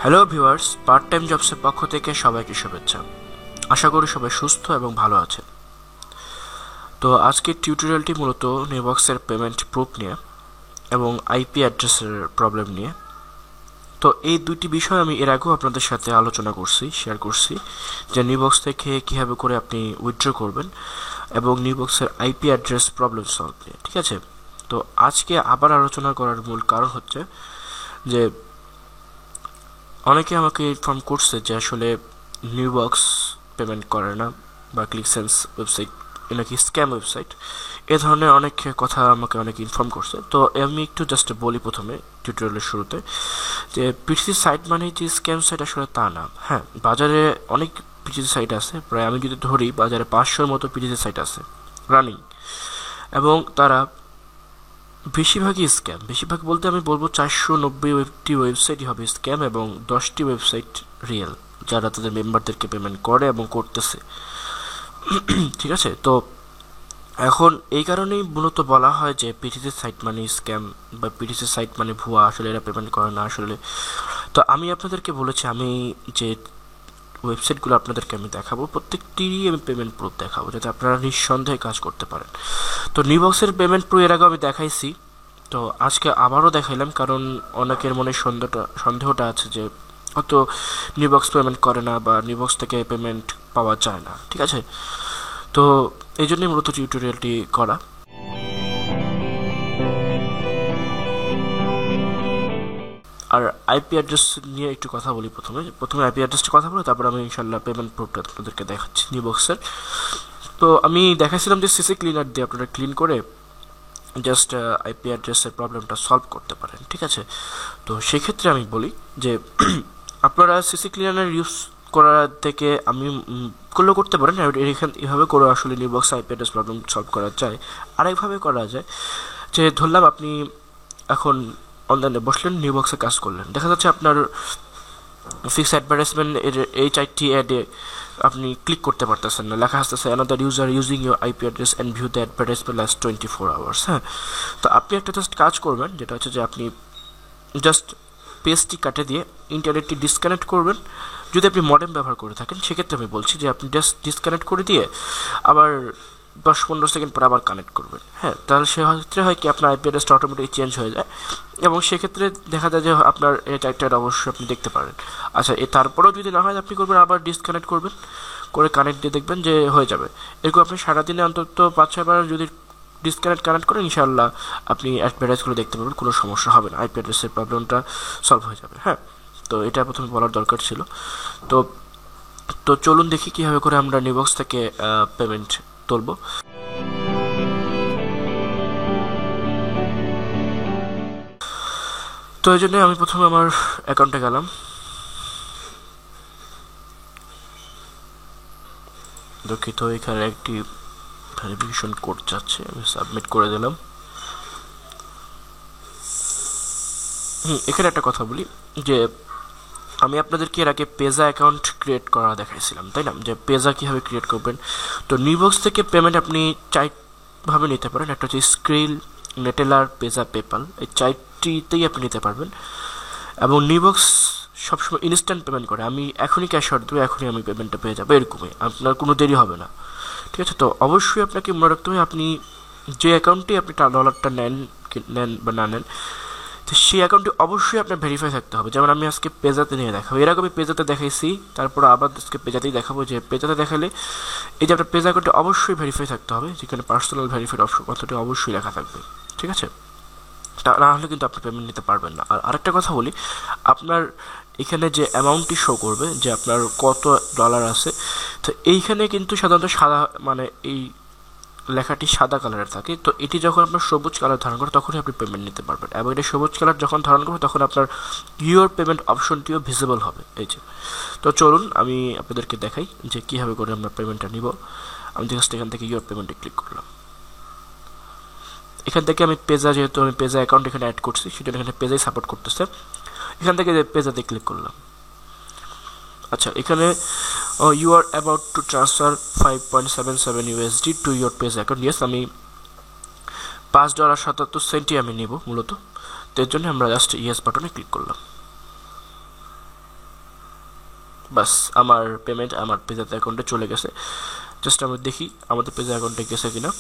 Hello viewers, part time জবসের পক্ষ থেকে সবাইকে শুভেচ্ছা। আশা করি সবাই সুস্থ এবং ভালো আছেন। তো আজকের টিউটোরিয়ালটি মূলত নিবক্সের পেমেন্ট প্রুফ নিয়ে এবং আইপি অ্যাড্রেসের প্রবলেম নিয়ে। তো এই দুইটি বিষয় আমি এর আগেও আপনাদের সাথে আলোচনা করছি, শেয়ার করছি, যে নিবক্স থেকে কীভাবে করে আপনি উইথড্র করবেন এবং নিবক্সের আইপি অ্যাড্রেস প্রবলেম সলভ নিয়ে। ঠিক আছে, তো আজকে আবার আলোচনা করার মূল কারণ হচ্ছে যে অনেকে আমাকে ইনফর্ম করছে যে আসলে নিউবক্স পেমেন্ট করে না বা ক্লিকসেন্স ওয়েবসাইট নাকি স্ক্যাম ওয়েবসাইট, এ ধরনের অনেক কথা আমাকে অনেকে ইনফর্ম করছে। তো আমি একটু জাস্ট বলি প্রথমে টিউটোরিয়ালের শুরুতে যে পিটিসি সাইট মানে যে স্ক্যাম সাইট আসলে তা না। হ্যাঁ, বাজারে অনেক পিটিসি সাইট আছে, প্রায় আমি যদি ধরি বাজারে 500-র মতো পিটিসি সাইট আছে রানিং, এবং তারা বেশিরভাগই স্ক্যাম। বেশিরভাগ বলতে আমি বলবো 490টি ওয়েবসাইটই হবে স্ক্যাম এবং 10টি ওয়েবসাইট রিয়েল, যারা তাদের মেম্বারদেরকে পেমেন্ট করে এবং করতেছে। ঠিক আছে, তো এখন এই কারণেই মূলত বলা হয় যে পিটিসি সাইট মানে স্ক্যাম বা পিটিসি সাইট মানে ভুয়া, আসলে এরা পেমেন্ট করে না আসলে। তো আমি আপনাদেরকে বলেছি, আমি যে ওয়েবসাইটগুলো আপনাদেরকে আমি দেখাবো প্রত্যেকটিরই আমি পেমেন্ট প্রুফ দেখাবো, যাতে আপনারা নিঃসন্দেহে কাজ করতে পারেন। তো নিবক্সের পেমেন্ট প্রুফ এর আগে আমি দেখাইছি, তো আজকে আবারও দেখাইলাম, কারণ অনেকের মনে সন্দেহটা আছে যে হয়তো নিবক্স পেমেন্ট করে না বা নিবক্স থেকে পেমেন্ট পাওয়া যায় না। ঠিক আছে, তো এই জন্যই মূলত টিউটোরিয়ালটি করা। আর আইপি অ্যাড্রেস নিয়ে একটু কথা বলি। প্রথমে আইপি অ্যাড্রেসটা কথা বলি, তারপর আমি ইনশাল্লাহ পেমেন্ট প্রুফটা আপনাদেরকে দেখাচ্ছি নিবক্সের। তো আমি দেখাচ্ছিলাম যে সিসি ক্লিনার দিয়ে আপনারা ক্লিন করে জাস্ট আইপি অ্যাড্রেসের প্রবলেমটা সলভ করতে পারেন। ঠিক আছে, তো সেক্ষেত্রে আমি বলি যে আপনারা সিসি ক্লিনার ইউজ করার থেকে আমি করলেও করতে পারেন, এভাবে করে আসলে নিবক্স আইপি অ্যাড্রেস প্রবলেম সলভ করা যায়। আরেকভাবে করা যায় যে ধরলাম আপনি এখন অনলাইনে বসলেন, নিউবক্সে কাজ করলেন, দেখা যাচ্ছে আপনার ফিক্স অ্যাডভার্টাইজমেন্ট এর এই 4টি অ্যাডে আপনি ক্লিক করতে পারতেছেন না, লেখা আসতেছে another user using your IP address and view the advertisement last 24 hours. হ্যাঁ, তো আপনি একটা জাস্ট কাজ করবেন, যেটা হচ্ছে যে আপনি জাস্ট পেজটি কাটে দিয়ে ইন্টারনেটটি ডিসকানেক্ট করবেন। যদি আপনি মডেম ব্যবহার করে থাকেন সেক্ষেত্রে আমি বলছি যে আপনি জাস্ট ডিসকানেক্ট করে দিয়ে আবার 10-15 সেকেন্ড পর আবার কানেক্ট করবেন। হ্যাঁ, তাহলে সেক্ষেত্রে হয় কি আপনার আইপি অ্যাড্রেসটা অটোমেটিক চেঞ্জ হয়ে যায় এবং সেক্ষেত্রে দেখা যায় যে আপনার এই টাইপটা অবশ্যই আপনি দেখতে পারেন। আচ্ছা, তারপরেও যদি না হয় আপনি করবেন আবার ডিসকানেক্ট করবেন, করে কানেক্ট দিয়ে দেখবেন যে হয়ে যাবে। এরকম আপনি সারাদিনে অন্তত 5-6 বার যদি ডিসকানেক্ট কানেক্ট করেন, ইনশাআল্লাহ আপনি অ্যাডভার্টাইজগুলো দেখতে পাবেন, কোনো সমস্যা হবে না, আইপি অ্যাড্রেসের প্রবলেমটা সলভ হয়ে যাবে। হ্যাঁ, তো এটা প্রথমে বলার দরকার ছিল। তো তো চলুন দেখি কীভাবে করে আমরা নিবক্স থেকে পেমেন্ট তুলব। তো এই জন্য আমি প্রথমে আমার অ্যাকাউন্টে গেলাম। দুঃখিত, এখানে একটি ভেরিফিকেশন কোড যাচ্ছে, আমি সাবমিট করে দিলাম। এখানে একটা কথা বলি যে আমি আপনাদেরকে এর আগে পেজা অ্যাকাউন্ট ক্রিয়েট করা দেখাইছিলাম, তাই না, যে পেজা কীভাবে ক্রিয়েট করবেন। তো নিবক্স থেকে পেমেন্ট আপনি 4ভাবে নিতে পারেন। একটা হচ্ছে স্ক্রিল, নেটেলার, পেজা, পেপাল, এই 4টিতেই আপনি নিতে পারবেন। এবং নিবক্স সবসময় ইনস্ট্যান্ট পেমেন্ট করে, আমি এখনই ক্যাশ অর্ডার দেবো, এখনই আমি পেমেন্টটা পেয়ে যাবো, এরকমই, আপনার কোনো দেরি হবে না। ঠিক আছে, তো অবশ্যই আপনাকে মনে রাখতে হবে আপনি যে অ্যাকাউন্টে আপনি ডলারটা নেন বা না নেন, তো সেই অ্যাকাউন্টে অবশ্যই আপনার ভেরিফাই থাকতে হবে। যেমন আমি আজকে পেজাতে নিয়ে দেখাবো, এর আগে আমি পেজাতে দেখাইছি, তারপর আবার আজকে পেজাতেই দেখাবো। যে পেজাতে দেখালে এই যে আপনার পেজ অ্যাকাউন্টে অবশ্যই ভেরিফাই থাকতে হবে, যেখানে পার্সোনাল ভেরিফাইড অপশন কথাটি অবশ্যই লেখা থাকবে। ঠিক আছে, না হলে কিন্তু আপনি পেমেন্ট নিতে পারবেন না। আর আরেকটা কথা বলি, আপনার এখানে যে অ্যামাউন্টটি শো করবে যে আপনার কত ডলার আছে, তো এইখানে কিন্তু সাধারণত সাদা, মানে এই লেখাটি সাদা কালারের থাকে। তো এটি যখন আপনার সবুজ কালার ধারণ করে তখনই আপনি পেমেন্ট নিতে পারবেন, এবং এটা সবুজ কালার যখন ধারণ করবে তখন আপনার ইউর পেমেন্ট অপশনটিও ভিজিবল হবে। এই যে, তো চলুন আমি আপনাদেরকে দেখাই যে কীভাবে করে আমরা পেমেন্টটা নিব। আমি জাস্ট এখান থেকে ইউর পেমেন্টে ক্লিক করলাম। এখান থেকে আমি পেজা, যেহেতু আমি পেজা অ্যাকাউন্ট এখানে অ্যাড করছি, সেটা এখানে পেজাই সাপোর্ট করতেছে, এখান থেকে পেজাতে ক্লিক করলাম। আচ্ছা, এখানে you are about to transfer $5.77 USD to your page account. Yes, আমি $5.77 আমি নিব মূলত, তো এর জন্য আমরা জাস্ট ইয়েস বাটনে ক্লিক করলাম। বাস আমার পেমেন্ট আমার পেজাতে অ্যাকাউন্টে চলে গেছে। জাস্ট আমরা দেখি আমাদের পেজা অ্যাকাউন্টে গেছে কিনা।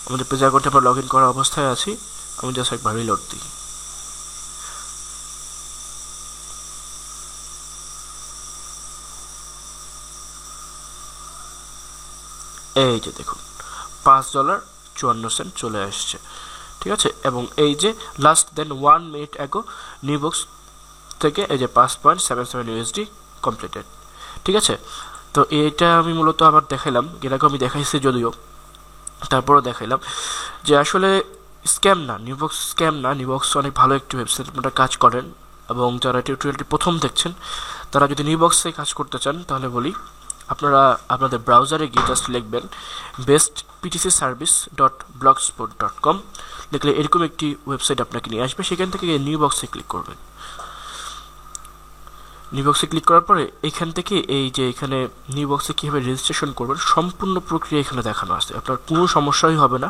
আমাদের পেজা অ্যাকাউন্টে আমরা লগ ইন করা অবস্থায় আছি। আমি জাস্ট একবার রিলোড দিই। এই যে দেখুন $5.54 চলে আসছে, ঠিক আছে। এবং এই যে লাস্ট দেন 1 মিনিট অ্যাগো নিউবক্স থেকে এই যে 5.77 USD কমপ্লিটেড, ঠিক আছে। তো এইটা আমি মূলত আবার দেখাইলাম, এটাকে আমি দেখাইছি যদিও, তারপরও দেখাইলাম যে আসলে স্ক্যাম না, নিউবক্স স্ক্যাম না, নিউবক্স অনেক ভালো একটি ওয়েবসাইট, আপনারা কাজ করেন। এবং যারা টিউটোরিয়ালটি প্রথম দেখছেন তারা যদি নিউবক্সে কাজ করতে চান তাহলে বলি আপনারা আপনাদের ব্রাউজারে গিয়ে জাস্ট লিখবেন bestptcservice.blogspot.com, লিখলে এরকম একটি ওয়েবসাইট আপনাকে নিয়ে আসবে। সেখান থেকে নিউবক্সে ক্লিক করবেন। নিউবক্সে ক্লিক করার পরে এখান থেকে এই যে এখানে নিউবক্সে কীভাবে রেজিস্ট্রেশন করবেন সম্পূর্ণ প্রক্রিয়া এখানে দেখানো আছে। আপনার কোনো সমস্যাই হবে না,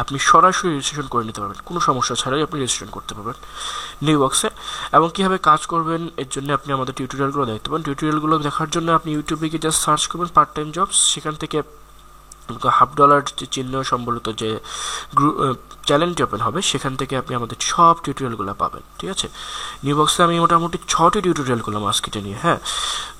আপনি সরাসরি রেজিস্ট্রেশন করে নিতে পারবেন, কোনো সমস্যা ছাড়াই আপনি রেজিস্ট্রেশন করতে পারবেন নিউবক্সে। এবং কীভাবে কাজ করবেন এর জন্য আপনি আমাদের টিউটোরিয়ালগুলো দেখতে পারেন। টিউটোরিয়ালগুলো দেখার জন্য আপনি ইউটিউবে গিয়ে জাস্ট সার্চ করবেন পার্ট টাইম জবস, সেখান থেকে $1/2 যে চিহ্ন সম্বলিত যে চ্যানেলটি ওপেন হবে সেখান থেকে আপনি আমাদের সব টিউটোরিয়ালগুলো পাবেন, ঠিক আছে। নিউবক্সে আমি মোটামুটি 6টি টিউটোরিয়াল করলাম আজকে নিয়ে, হ্যাঁ।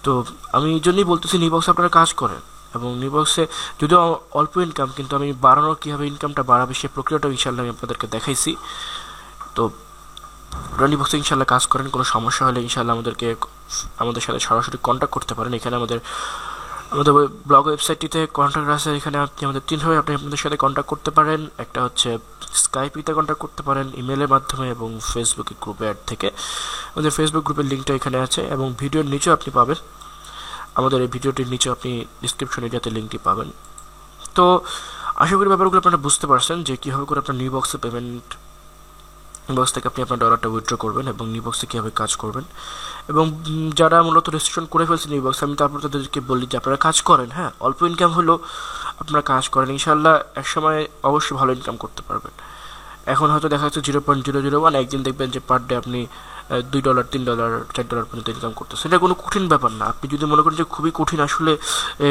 তো আমি এই জন্যই বলতেছি নিউবক্সে আপনারা কাজ করেন। এবং নিউবক্সে যদিও অল্প ইনকাম, কিন্তু আমি বাড়ানোর কীভাবে ইনকামটা বাড়াবে সেই প্রক্রিয়াটা ইনশাল্লাহ আমি আপনাদেরকে দেখাইছি। তো আপনারা নিউবক্সে ইনশাল্লাহ কাজ করেন, কোনো সমস্যা হলে ইনশাল্লাহ আমাদের সাথে সরাসরি কন্ট্যাক্ট করতে পারেন। এখানে আমাদের ব্লগ ওয়েবসাইটটিতে কন্ট্যাক্ট আছে, এখানে আপনি আমাদের 3ভাবে আপনি আপনাদের সাথে কন্ট্যাক্ট করতে পারেন। একটা হচ্ছে স্কাইপিতে কন্ট্যাক্ট করতে পারেন, ইমেলের মাধ্যমে, এবং ফেসবুকে গ্রুপে অ্যাড থেকে। আমাদের ফেসবুক গ্রুপের লিঙ্কটা এখানে আছে এবং ভিডিওর নিচেও আপনি পাবেন, আমাদের এই ভিডিওটির নিচে আপনি ডিসক্রিপশনে যাতে লিঙ্কটি পাবেন। তো আশা করি ব্যাপারগুলো আপনারা বুঝতে পারছেন যে কীভাবে করে আপনার নিউবক্সে পেমেন্ট, নিউবক্স থেকে আপনি আপনার ডলারটা উইথড্র করবেন এবং নিউবক্সে কীভাবে কাজ করবেন। এবং যারা মূলত রেজিস্ট্রেশন করে ফেলছে নিউবক্স, আমি তারপর তাদেরকে বলি যে আপনারা কাজ করেন, হ্যাঁ, অল্প ইনকাম হলেও আপনারা কাজ করেন, ইনশাল্লাহ একসময় অবশ্যই ভালো ইনকাম করতে পারবেন। এখন হয়তো দেখা যাচ্ছে 0.001, একদিন দেখবেন যে পার ডে আপনি $2, $3, $4 পর্যন্ত ইনকাম করতেছে। এটা কোনো কঠিন ব্যাপার না। আপনি যদি মনে করেন যে খুবই কঠিন, আসলে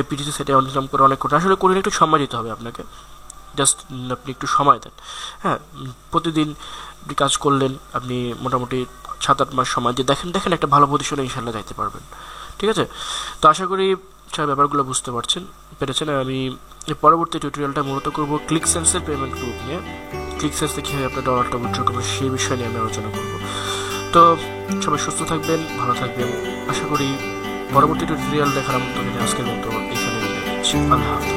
পিটিসি সেটে ইনকাম করে অনেক কঠিন, আসলে কঠিন, একটু সময় দিতে হবে আপনাকে, জাস্ট আপনি একটু সময় দেন, হ্যাঁ। প্রতিদিন আপনি কাজ করলেন, আপনি মোটামুটি 7-8 মাস সময় দিয়ে দেখেন একটা ভালো পজিশনে ইনশাল্লাহ যাইতে পারবেন, ঠিক আছে। তো আশা করি সব ব্যাপারগুলো বুঝতে পেরেছেন। আমি পরবর্তী টিউটোরিয়ালটা মূলত করবো ক্লিকসেন্সের পেমেন্ট গ্রুপ নিয়ে। ক্লিকসেন্সে কীভাবে আপনার ডলারটা উইথড্র করবেন সেই বিষয় নিয়ে আমি আলোচনা করবো। তো সবাই সুস্থ থাকবেন, ভালো থাকবেন। আশা করি পরবর্তী টিউটোরিয়াল দেখার মতো আজকের মতো এখানে বিদায় নিচ্ছি। আল্লাহ হাফেজ।